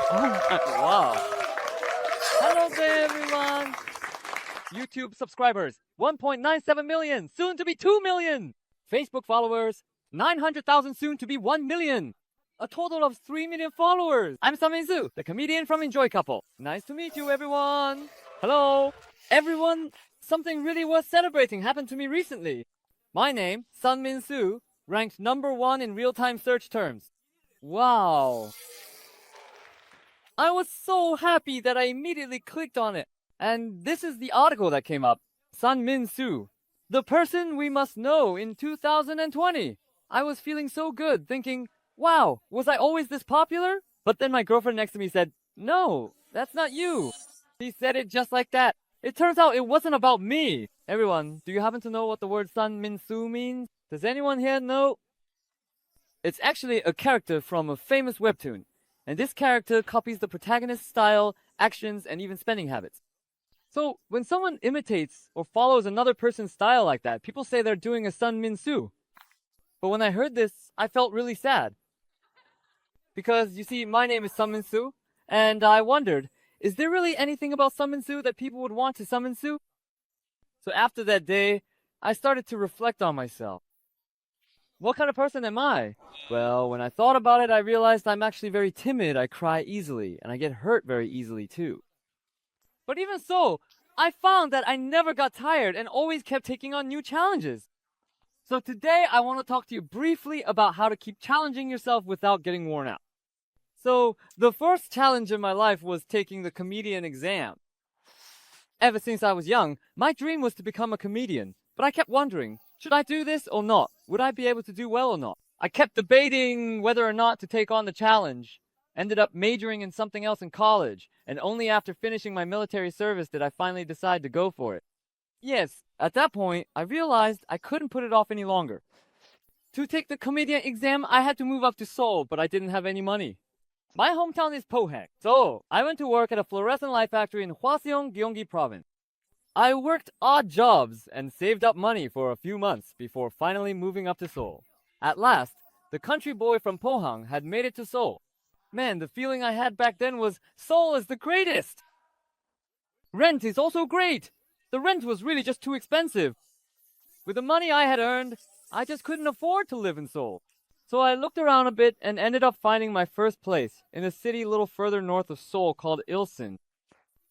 Wow. Hello there, everyone. YouTube subscribers, 1.97 million, soon to be 2 million. Facebook followers, 900,000, soon to be 1 million. A total of 3 million followers. I'm Min-Soo, the comedian from Enjoy Couple. Nice to meet you, everyone. Hello. Everyone, something really worth celebrating happened to me recently. My name, Min-Soo, ranked #1 in real-time search terms. Wow. I was so happy that I immediately clicked on it. And this is the article that came up. Min-Soo, the person we must know in 2020. I was feeling so good, thinking, wow, was I always this popular? But then my girlfriend next to me said, no, that's not you. She said it just like that. It turns out it wasn't about me. Everyone, do you happen to know what the word Min-Soo means? Does anyone here know? It's actually a character from a famous webtoon. And this character copies the protagonist's style, actions, and even spending habits. So when someone imitates or follows another person's style like that, people say they're doing a Min-Soo. But when I heard this, I felt really sad. Because, you see, my name is Min-Soo, and I wondered, is there really anything about Min-Soo that people would want to Min-Soo? So after that day, I started to reflect on myself. What kind of person am I? Well, when I thought about it, I realized I'm actually very timid. I cry easily, and I get hurt very easily too. But even so, I found that I never got tired and always kept taking on new challenges. So today, I want to talk to you briefly about how to keep challenging yourself without getting worn out. So, the first challenge in my life was taking the comedian exam. Ever since I was young, my dream was to become a comedian, but I kept wondering, should I do this or not? Would I be able to do well or not? I kept debating whether or not to take on the challenge. Ended up majoring in something else in college, and only after finishing my military service did I finally decide to go for it. Yes, at that point, I realized I couldn't put it off any longer. To take the comedian exam, I had to move up to Seoul, but I didn't have any money. My hometown is Pohang, so I went to work at a fluorescent light factory in Hwaseong, Gyeonggi province. I worked odd jobs and saved up money for a few months before finally moving up to Seoul. At last, the country boy from Pohang had made it to Seoul. Man, the feeling I had back then was, Seoul is the greatest! Rent is also great! The rent was really just too expensive. With the money I had earned, I just couldn't afford to live in Seoul. So I looked around a bit and ended up finding my first place in a city a little further north of Seoul called Ilsan.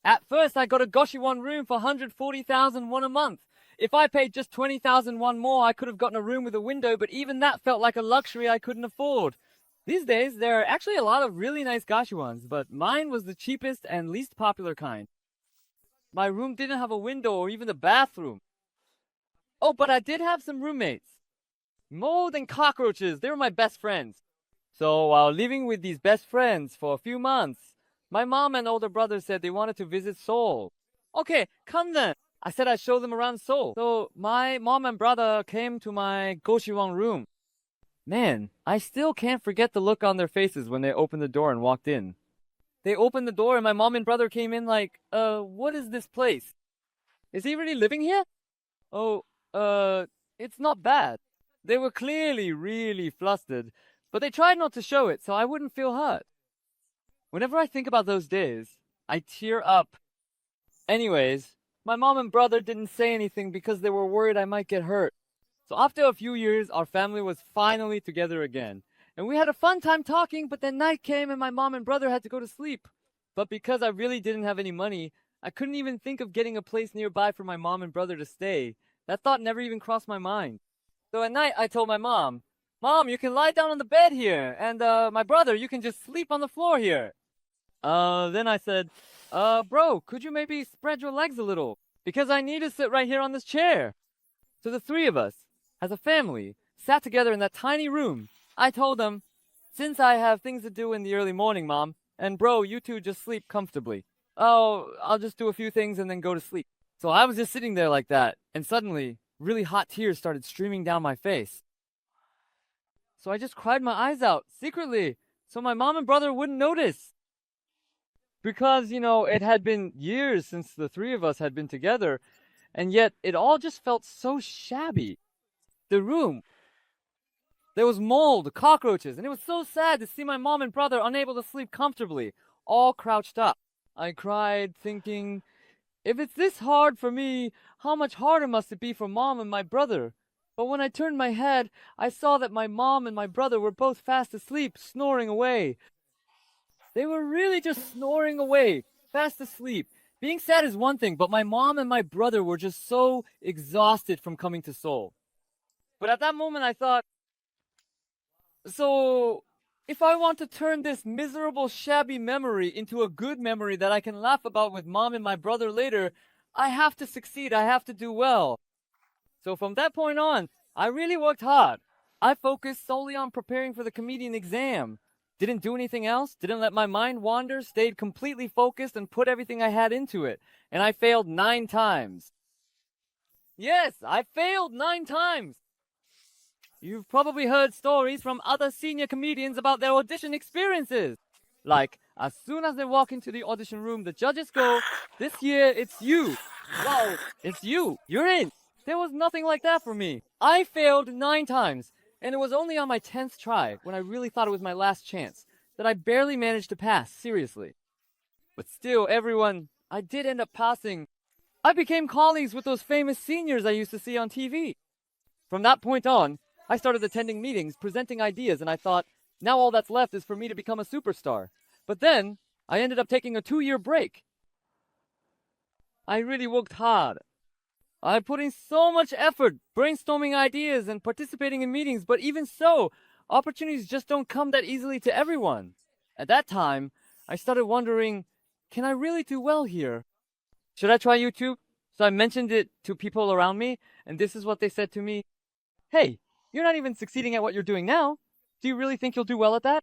At first, I got a Goshi-won room for 140,000 won a month. If I paid just 20,000 won more, I could have gotten a room with a window, but even that felt like a luxury I couldn't afford. These days, there are actually a lot of really nice Goshi-wons, but mine was the cheapest and least popular kind. My room didn't have a window or even a bathroom. Oh, but I did have some roommates. Mold and cockroaches, they were my best friends. So while living with these best friends for a few months, my mom and older brother said they wanted to visit Seoul. Okay, come then. I said I'd show them around Seoul. So my mom and brother came to my Goshi-won room. Man, I still can't forget the look on their faces when they opened the door and walked in. They opened the door and my mom and brother came in like, what is this place? Is he really living here? Oh, it's not bad. They were clearly really flustered, but they tried not to show it so I wouldn't feel hurt. Whenever I think about those days, I tear up. Anyways, my mom and brother didn't say anything because they were worried I might get hurt. So after a few years, our family was finally together again. And we had a fun time talking, but then night came and my mom and brother had to go to sleep. But because I really didn't have any money, I couldn't even think of getting a place nearby for my mom and brother to stay. That thought never even crossed my mind. So at night, I told my mom, Mom, you can lie down on the bed here, and my brother, you can just sleep on the floor here. Then I said, bro, could you maybe spread your legs a little? Because I need to sit right here on this chair. So the three of us, as a family, sat together in that tiny room. I told them, since I have things to do in the early morning, Mom, and bro, you two just sleep comfortably. Oh, I'll just do a few things and then go to sleep. So I was just sitting there like that, and suddenly, really hot tears started streaming down my face. So I just cried my eyes out, secretly, so my mom and brother wouldn't notice. Because, it had been years since the three of us had been together, and yet it all just felt so shabby. The room, there was mold, cockroaches, and it was so sad to see my mom and brother unable to sleep comfortably. all crouched up. I cried, thinking, if it's this hard for me, how much harder must it be for Mom and my brother? But when I turned my head, I saw that my mom and my brother were both fast asleep, snoring away. They were really just snoring away, fast asleep. Being sad is one thing, but my mom and my brother were just so exhausted from coming to Seoul. But at that moment, I thought, so if I want to turn this miserable, shabby memory into a good memory that I can laugh about with Mom and my brother later, I have to succeed. I have to do well. So from that point on, I really worked hard. I focused solely on preparing for the comedian exam. Didn't do anything else, didn't let my mind wander, stayed completely focused and put everything I had into it. And I failed 9 times. Yes, I failed 9 times. You've probably heard stories from other senior comedians about their audition experiences. Like, as soon as they walk into the audition room, the judges go, this year it's you. Wow, it's you. You're in. There was nothing like that for me. I failed 9 times. And it was only on my 10th try, when I really thought it was my last chance, that I barely managed to pass, seriously. But still, everyone, I did end up passing. I became colleagues with those famous seniors I used to see on TV. From that point on, I started attending meetings, presenting ideas, and I thought, now all that's left is for me to become a superstar. But then, I ended up taking a 2-year break. I really worked hard. I put in so much effort, brainstorming ideas and participating in meetings, but even so, opportunities just don't come that easily to everyone. At that time, I started wondering, can I really do well here? Should I try YouTube? So I mentioned it to people around me, and this is what they said to me. Hey, you're not even succeeding at what you're doing now. Do you really think you'll do well at that?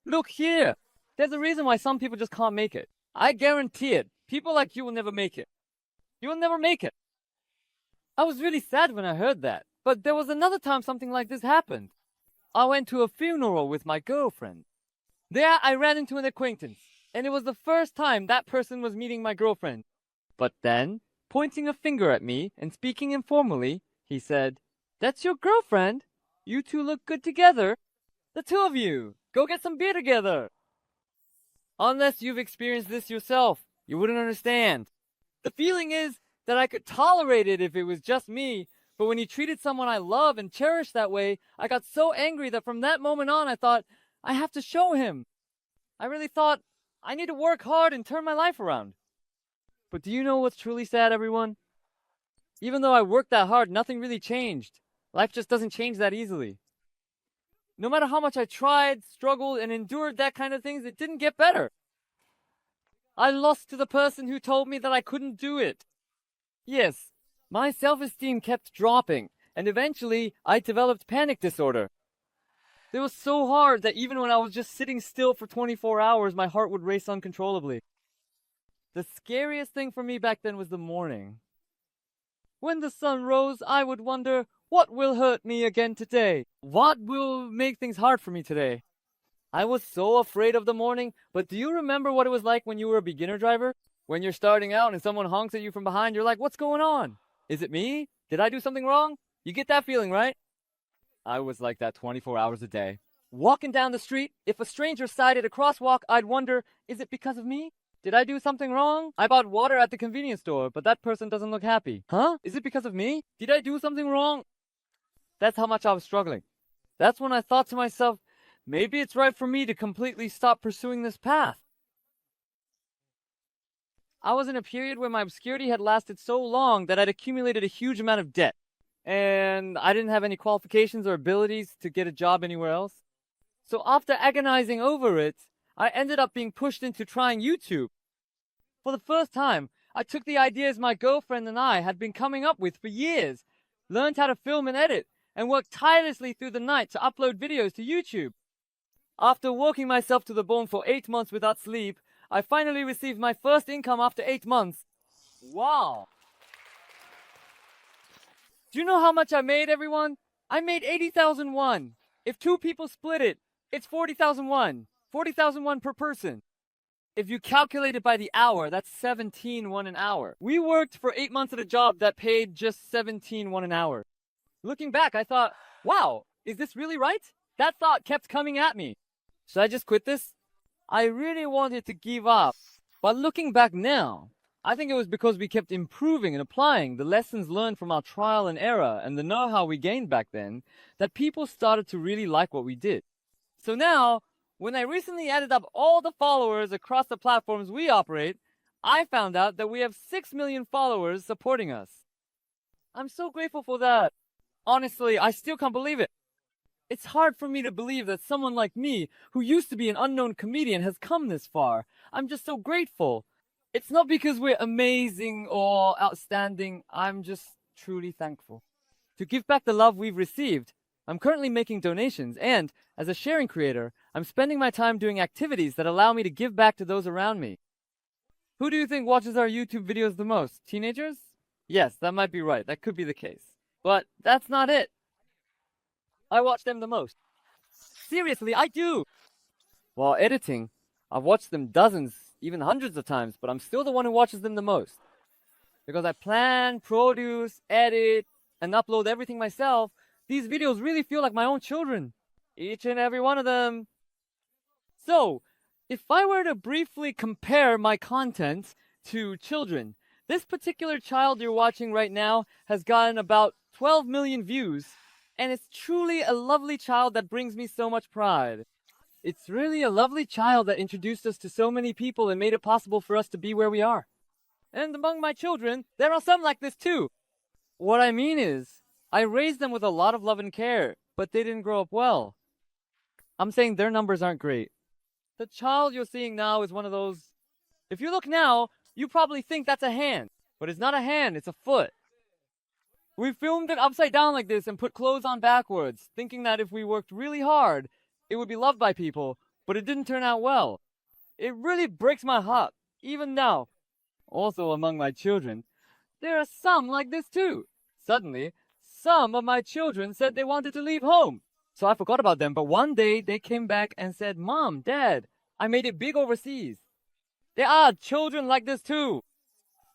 Look here. There's a reason why some people just can't make it. I guarantee it. People like you will never make it. You will never make it. I was really sad when I heard that, but there was another time something like this happened. I went to a funeral with my girlfriend. There I ran into an acquaintance, and it was the first time that person was meeting my girlfriend. But then, pointing a finger at me and speaking informally, he said, "That's your girlfriend? You two look good together. The two of you, go get some beer together." Unless you've experienced this yourself, you wouldn't understand. The feeling is that I could tolerate it if it was just me, but when he treated someone I love and cherish that way, I got so angry that from that moment on I thought, I have to show him. I really thought, I need to work hard and turn my life around. But do you know what's truly sad, everyone? Even though I worked that hard, nothing really changed. Life just doesn't change that easily. No matter how much I tried, struggled, and endured that kind of things, it didn't get better. I lost to the person who told me that I couldn't do it. Yes, my self-esteem kept dropping, and eventually I developed panic disorder. It was so hard that even when I was just sitting still for 24 hours, my heart would race uncontrollably. The scariest thing for me back then was the morning. When the sun rose, I would wonder, what will hurt me again today? What will make things hard for me today? I was so afraid of the morning, but do you remember what it was like when you were a beginner driver? When you're starting out and someone honks at you from behind, you're like, what's going on? Is it me? Did I do something wrong? You get that feeling, right? I was like that 24 hours a day. Walking down the street, if a stranger sided a crosswalk, I'd wonder, is it because of me? Did I do something wrong? I bought water at the convenience store, but that person doesn't look happy. Huh? Is it because of me? Did I do something wrong? That's how much I was struggling. That's when I thought to myself, maybe it's right for me to completely stop pursuing this path. I was in a period where my obscurity had lasted so long that I'd accumulated a huge amount of debt. And I didn't have any qualifications or abilities to get a job anywhere else. So after agonizing over it, I ended up being pushed into trying YouTube. For the first time, I took the ideas my girlfriend and I had been coming up with for years, learned how to film and edit, and worked tirelessly through the night to upload videos to YouTube. After working myself to the bone for 8 months without sleep, I finally received my first income after 8 months. Wow! Do you know how much I made, everyone? I made 80,000 won. If 2 people split it, it's 40,000 won. 40,000 won per person. If you calculate it by the hour, that's 17 won an hour. We worked for 8 months at a job that paid just 17 won an hour. Looking back, I thought, wow, is this really right? That thought kept coming at me. Should I just quit this? I really wanted to give up. But looking back now, I think it was because we kept improving and applying the lessons learned from our trial and error and the know-how we gained back then that people started to really like what we did. So now, when I recently added up all the followers across the platforms we operate, I found out that we have 6 million followers supporting us. I'm so grateful for that. Honestly, I still can't believe it. It's hard for me to believe that someone like me, who used to be an unknown comedian, has come this far. I'm just so grateful. It's not because we're amazing or outstanding. I'm just truly thankful. To give back the love we've received, I'm currently making donations, and as a sharing creator, I'm spending my time doing activities that allow me to give back to those around me. Who do you think watches our YouTube videos the most? Teenagers? Yes, that might be right. That could be the case. But that's not it. I watch them the most. Seriously, I do. While editing, I've watched them dozens, even hundreds of times, but I'm still the one who watches them the most. Because I plan, produce, edit, and upload everything myself, these videos really feel like my own children. Each and every one of them. So, if I were to briefly compare my content to children, this particular child you're watching right now has gotten about 12 million views, and it's truly a lovely child that brings me so much pride. It's really a lovely child that introduced us to so many people and made it possible for us to be where we are. And among my children, there are some like this too. What I mean is, I raised them with a lot of love and care, but they didn't grow up well. I'm saying their numbers aren't great. The child you're seeing now is one of those. If you look now, you probably think that's a hand, but it's not a hand, it's a foot. We filmed it upside down like this and put clothes on backwards, thinking that if we worked really hard, it would be loved by people, but it didn't turn out well. It really breaks my heart, even now. Also among my children, there are some like this too. Suddenly, some of my children said they wanted to leave home. So I forgot about them, but one day they came back and said, "Mom, Dad, I made it big overseas." There are children like this too.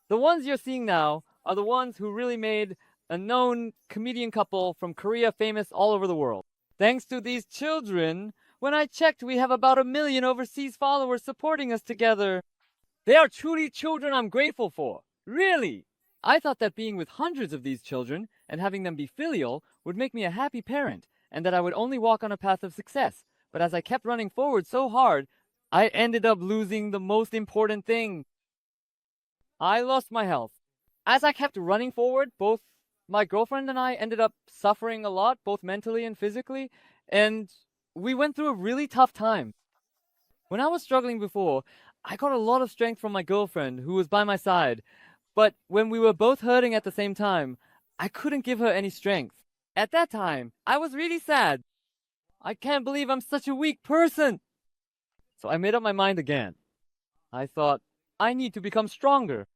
The ones you're seeing now are the ones who really made a known comedian couple from Korea famous all over the world. Thanks to these children, when I checked, we have about 1 million overseas followers supporting us together. They are truly children I'm grateful for. Really. I thought that being with hundreds of these children and having them be filial would make me a happy parent, and that I would only walk on a path of success. But as I kept running forward so hard, I ended up losing the most important thing. I lost my health. As I kept running forward, both my girlfriend and I ended up suffering a lot, both mentally and physically, and we went through a really tough time. When I was struggling before, I got a lot of strength from my girlfriend, who was by my side. But when we were both hurting at the same time, I couldn't give her any strength. At that time, I was really sad. I can't believe I'm such a weak person. So I made up my mind again. I thought, I need to become stronger.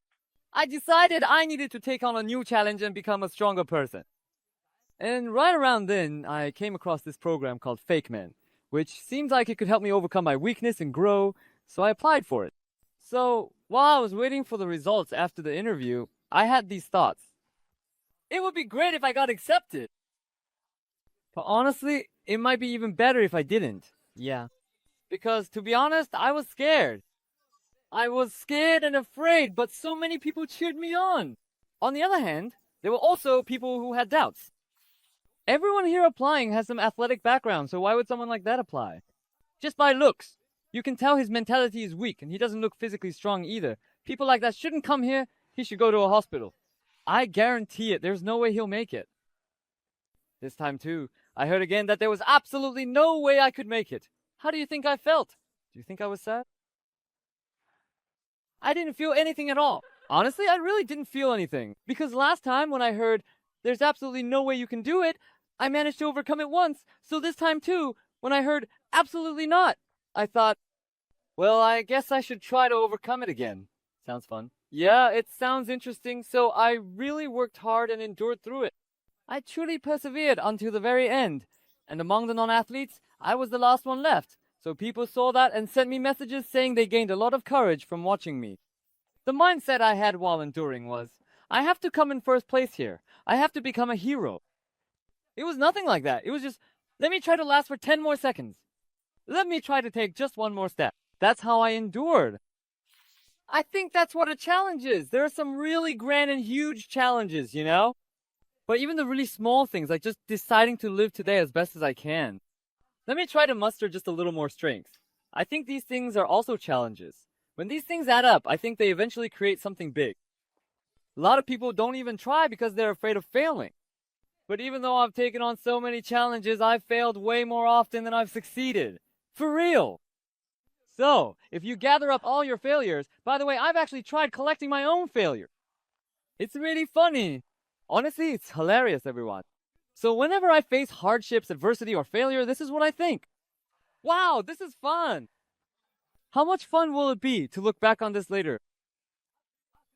I decided I needed to take on a new challenge and become a stronger person. And right around then, I came across this program called Fake Men, which seemed like it could help me overcome my weakness and grow, so I applied for it. So, while I was waiting for the results after the interview, I had these thoughts. It would be great if I got accepted. But honestly, it might be even better if I didn't. Yeah. Because, to be honest, I was scared. I was scared and afraid, but so many people cheered me on. On the other hand, there were also people who had doubts. Everyone here applying has some athletic background, so why would someone like that apply? Just by looks. You can tell his mentality is weak, and he doesn't look physically strong either. People like that shouldn't come here. He should go to a hospital. I guarantee it, there's no way he'll make it. This time too, I heard again that there was absolutely no way I could make it. How do you think I felt? Do you think I was sad? I didn't feel anything at all. Honestly, I really didn't feel anything. Because last time when I heard there's absolutely no way you can do it, I managed to overcome it once. So this time too, when I heard absolutely not, I thought, well, I guess I should try to overcome it again. Sounds fun. Yeah, it sounds interesting, so I really worked hard and endured through it. I truly persevered until the very end. And among the non-athletes, I was the last one left. So people saw that and sent me messages saying they gained a lot of courage from watching me. The mindset I had while enduring was, I have to come in first place here. I have to become a hero. It was nothing like that. It was just, let me try to last for 10 more seconds. Let me try to take just one more step. That's how I endured. I think that's what a challenge is. There are some really grand and huge challenges, you know? But even the really small things, like just deciding to live today as best as I can. Let me try to muster just a little more strength. I think these things are also challenges. When these things add up, I think they eventually create something big. A lot of people don't even try because they're afraid of failing. But even though I've taken on so many challenges, I've failed way more often than I've succeeded. For real. So, if you gather up all your failures, by the way, I've actually tried collecting my own failure. It's really funny. Honestly, it's hilarious, everyone. So whenever I face hardships, adversity, or failure, this is what I think. Wow, this is fun. How much fun will it be to look back on this later?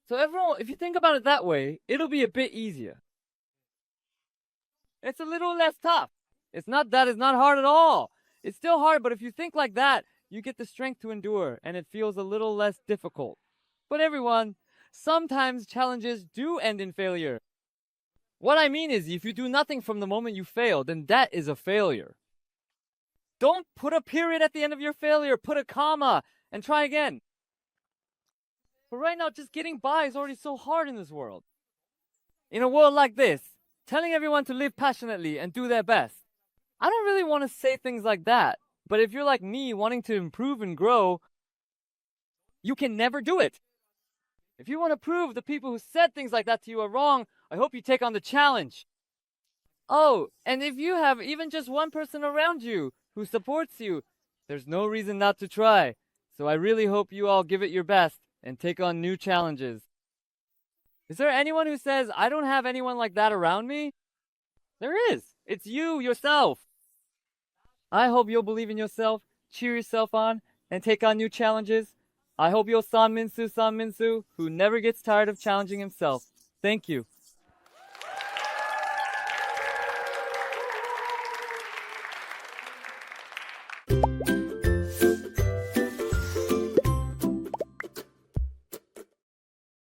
So everyone, if you think about it that way, it'll be a bit easier. It's a little less tough. It's not hard at all. It's still hard, but if you think like that, you get the strength to endure, and it feels a little less difficult. But everyone, sometimes challenges do end in failure. What I mean is, if you do nothing from the moment you fail, then that is a failure. Don't put a period at the end of your failure. Put a comma and try again. But right now, just getting by is already so hard in this world. In a world like this, telling everyone to live passionately and do their best. I don't really want to say things like that. But if you're like me, wanting to improve and grow, you can never do it. If you want to prove the people who said things like that to you are wrong, I hope you take on the challenge. Oh, and if you have even just one person around you who supports you, there's no reason not to try. So I really hope you all give it your best and take on new challenges. Is there anyone who says, I don't have anyone like that around me? There is. It's you, yourself. I hope you'll believe in yourself, cheer yourself on, and take on new challenges. I hope you'll Min-Soo, who never gets tired of challenging himself. Thank you.